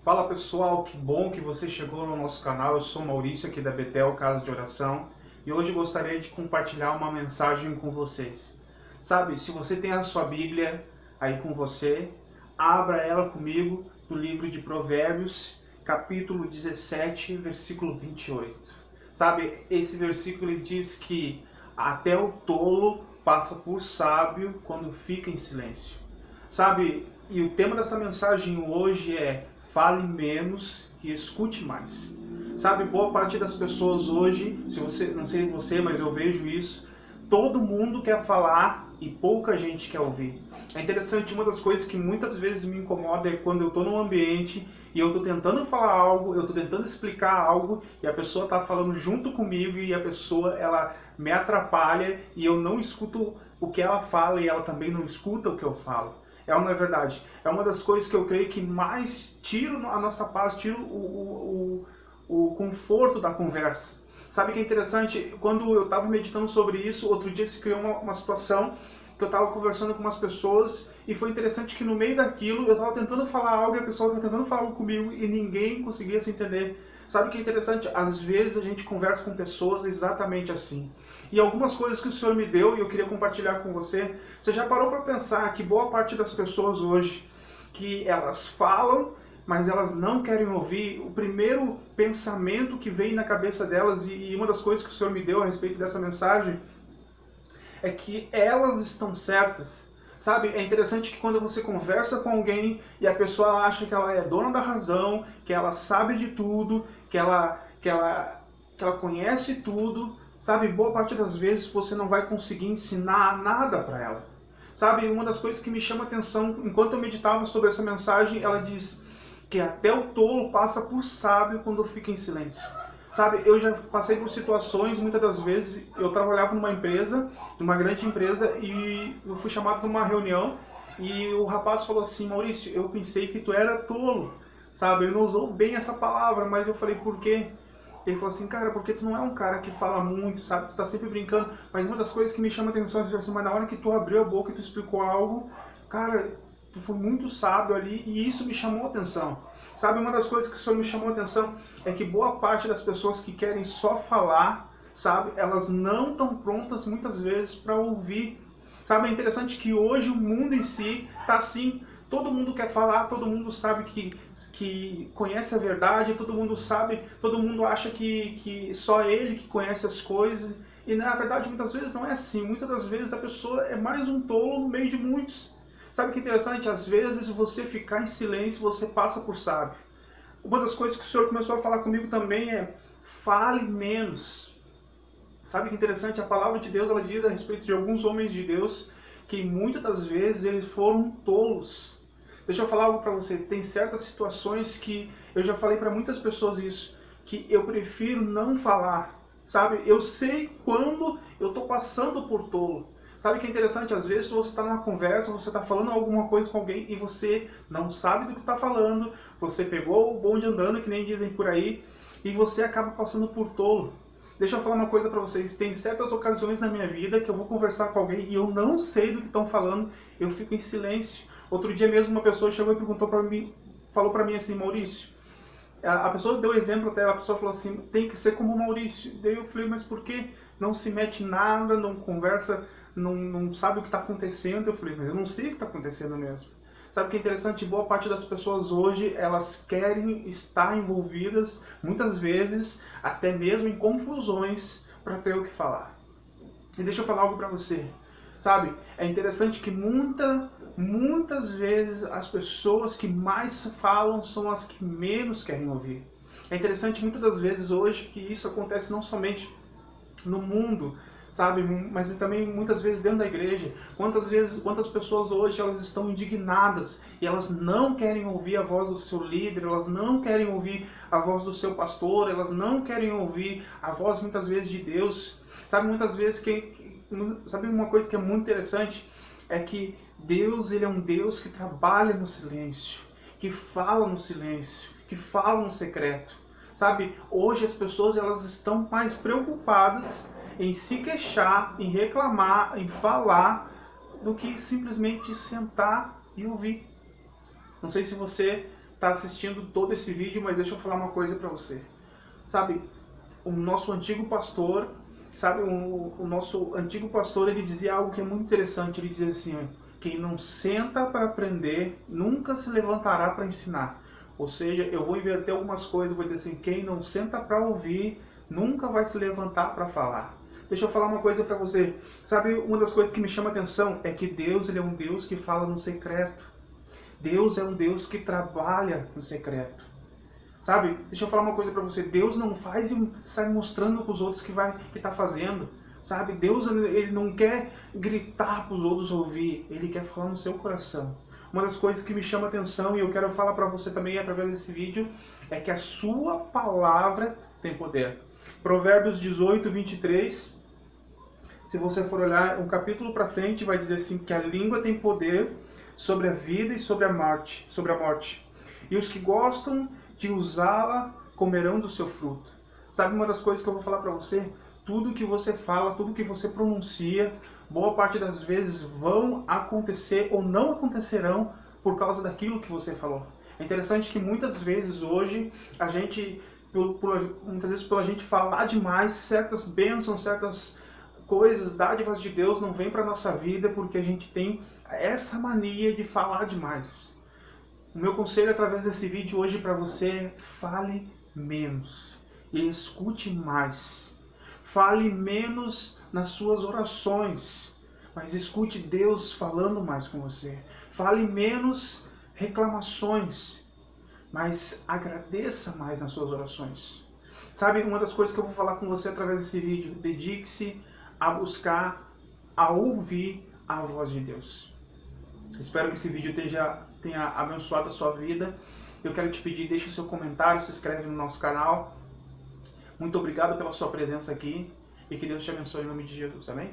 Fala pessoal, que bom que você chegou no nosso canal. Eu sou Maurício aqui da Betel Casa de Oração e hoje gostaria de compartilhar uma mensagem com vocês. Sabe, se você tem a sua Bíblia aí com você, abra ela comigo no livro de Provérbios, capítulo 17, versículo 28. Sabe, esse versículo ele diz que até o tolo passa por sábio quando fica em silêncio. Sabe, e o tema dessa mensagem hoje é: fale menos e escute mais. Sabe, boa parte das pessoas hoje, se você, não sei você, mas eu vejo isso, todo mundo quer falar e pouca gente quer ouvir. É interessante, uma das coisas que muitas vezes me incomoda é quando eu estou num ambiente e eu estou tentando falar algo, eu estou tentando explicar algo e a pessoa está falando junto comigo e a pessoa ela me atrapalha e eu não escuto o que ela fala e ela também não escuta o que eu falo. É ou não é verdade? É uma das coisas que eu creio que mais tira a nossa paz, tira o conforto da conversa. Sabe que é interessante? Quando eu estava meditando sobre isso, outro dia se criou uma situação que eu estava conversando com umas pessoas e foi interessante que no meio daquilo eu estava tentando falar algo e a pessoa estava tentando falar algo comigo e ninguém conseguia se entender. Sabe o que é interessante? Às vezes a gente conversa com pessoas exatamente assim. E algumas coisas que o Senhor me deu e eu queria compartilhar com você. Você já parou para pensar que boa parte das pessoas hoje, que elas falam, mas elas não querem ouvir o primeiro pensamento que vem na cabeça delas, e uma das coisas que o Senhor me deu a respeito dessa mensagem é que elas estão certas. Sabe, é interessante que quando você conversa com alguém e a pessoa acha que ela é dona da razão, que ela sabe de tudo, que ela conhece tudo, sabe, boa parte das vezes você não vai conseguir ensinar nada para ela. Sabe, uma das coisas que me chama a atenção, enquanto eu meditava sobre essa mensagem, ela diz que até o tolo passa por sábio quando fica em silêncio. Sabe, eu já passei por situações, muitas das vezes, eu trabalhava numa empresa, numa grande empresa, e eu fui chamado para uma reunião, e o rapaz falou assim: Maurício, eu pensei que tu era tolo. Sabe, ele não usou bem essa palavra, mas eu falei: por quê? Ele falou assim: cara, porque tu não é um cara que fala muito, sabe, tu tá sempre brincando, mas uma das coisas que me chama a atenção é assim, mas na hora que tu abriu a boca e tu explicou algo, cara, tu foi muito sábio ali, e isso me chamou a atenção. Sabe, uma das coisas que o Senhor me chamou a atenção é que boa parte das pessoas que querem só falar, sabe, elas não estão prontas muitas vezes para ouvir. Sabe, é interessante que hoje o mundo em si está assim, todo mundo quer falar, todo mundo sabe que conhece a verdade, todo mundo sabe, todo mundo acha que só ele que conhece as coisas, e na verdade muitas vezes não é assim, muitas das vezes a pessoa é mais um tolo no meio de muitos. Sabe o que é interessante? Às vezes você ficar em silêncio, você passa por sábio. Uma das coisas que o Senhor começou a falar comigo também é: fale menos. Sabe o que é interessante? A palavra de Deus ela diz a respeito de alguns homens de Deus que muitas das vezes eles foram tolos. Deixa eu falar algo para você. Tem certas situações que eu já falei para muitas pessoas isso, que eu prefiro não falar. Sabe? Eu sei quando eu estou passando por tolo. Sabe o que é interessante? Às vezes você está numa conversa, você está falando alguma coisa com alguém e você não sabe do que está falando, você pegou o bonde andando, que nem dizem por aí, e você acaba passando por tolo. Deixa eu falar uma coisa para vocês. Tem certas ocasiões na minha vida que eu vou conversar com alguém e eu não sei do que estão falando, eu fico em silêncio. Outro dia mesmo uma pessoa chegou e perguntou para mim, falou para mim assim: Maurício, a pessoa deu exemplo até, a pessoa falou assim: tem que ser como o Maurício. Daí eu falei: mas por que? Não se mete em nada, não conversa, não sabe o que está acontecendo. Eu falei: mas eu não sei o que está acontecendo mesmo. Sabe o que é interessante? Boa parte das pessoas hoje, elas querem estar envolvidas, muitas vezes, até mesmo em confusões, para ter o que falar. E deixa eu falar algo para você. Sabe, é interessante que muitas vezes as pessoas que mais falam são as que menos querem ouvir. É interessante muitas das vezes hoje que isso acontece não somente no mundo, sabe, mas também muitas vezes dentro da igreja. Quantas pessoas hoje elas estão indignadas e elas não querem ouvir a voz do seu líder, elas não querem ouvir a voz do seu pastor, elas não querem ouvir a voz muitas vezes de Deus. Sabe, muitas vezes sabe uma coisa que é muito interessante? É que Deus, ele é um Deus que trabalha no silêncio, que fala no silêncio, que fala no secreto. Sabe, hoje as pessoas elas estão mais preocupadas em se queixar, em reclamar, em falar, do que simplesmente sentar e ouvir. Não sei se você estar assistindo todo esse vídeo, mas deixa eu falar uma coisa para você. Sabe, o nosso antigo pastor, o nosso antigo pastor, ele dizia algo que é muito interessante. Ele dizia assim: quem não senta para aprender, nunca se levantará para ensinar. Ou seja, eu vou inverter algumas coisas, vou dizer assim: quem não senta para ouvir, nunca vai se levantar para falar. Deixa eu falar uma coisa para você. Sabe, uma das coisas que me chama a atenção é que Deus, ele é um Deus que fala no secreto. Deus é um Deus que trabalha no secreto. Sabe, deixa eu falar uma coisa para você. Deus não faz e sai mostrando para os outros que está fazendo. Sabe, Deus, ele não quer gritar para os outros ouvir. Ele quer falar no seu coração. Uma das coisas que me chama a atenção, e eu quero falar para você também através desse vídeo, é que a sua palavra tem poder. Provérbios 18, 23... Se você for olhar um capítulo para frente, vai dizer assim que a língua tem poder sobre a vida e sobre a morte. E os que gostam de usá-la comerão do seu fruto. Sabe uma das coisas que eu vou falar para você? Tudo que você fala, tudo que você pronuncia, boa parte das vezes vão acontecer ou não acontecerão por causa daquilo que você falou. É interessante que muitas vezes hoje a gente, muitas vezes pela gente falar demais, certas bênçãos, certas coisas, dádivas de Deus não vêm para a nossa vida porque a gente tem essa mania de falar demais. O meu conselho através desse vídeo hoje para você é: fale menos e escute mais. Fale menos nas suas orações, mas escute Deus falando mais com você. Fale menos reclamações, mas agradeça mais nas suas orações. Sabe, uma das coisas que eu vou falar com você através desse vídeo: dedique-se a buscar, a ouvir a voz de Deus. Espero que esse vídeo tenha abençoado a sua vida. Eu quero te pedir, deixa o seu comentário, se inscreve no nosso canal. Muito obrigado pela sua presença aqui e que Deus te abençoe em nome de Jesus, amém?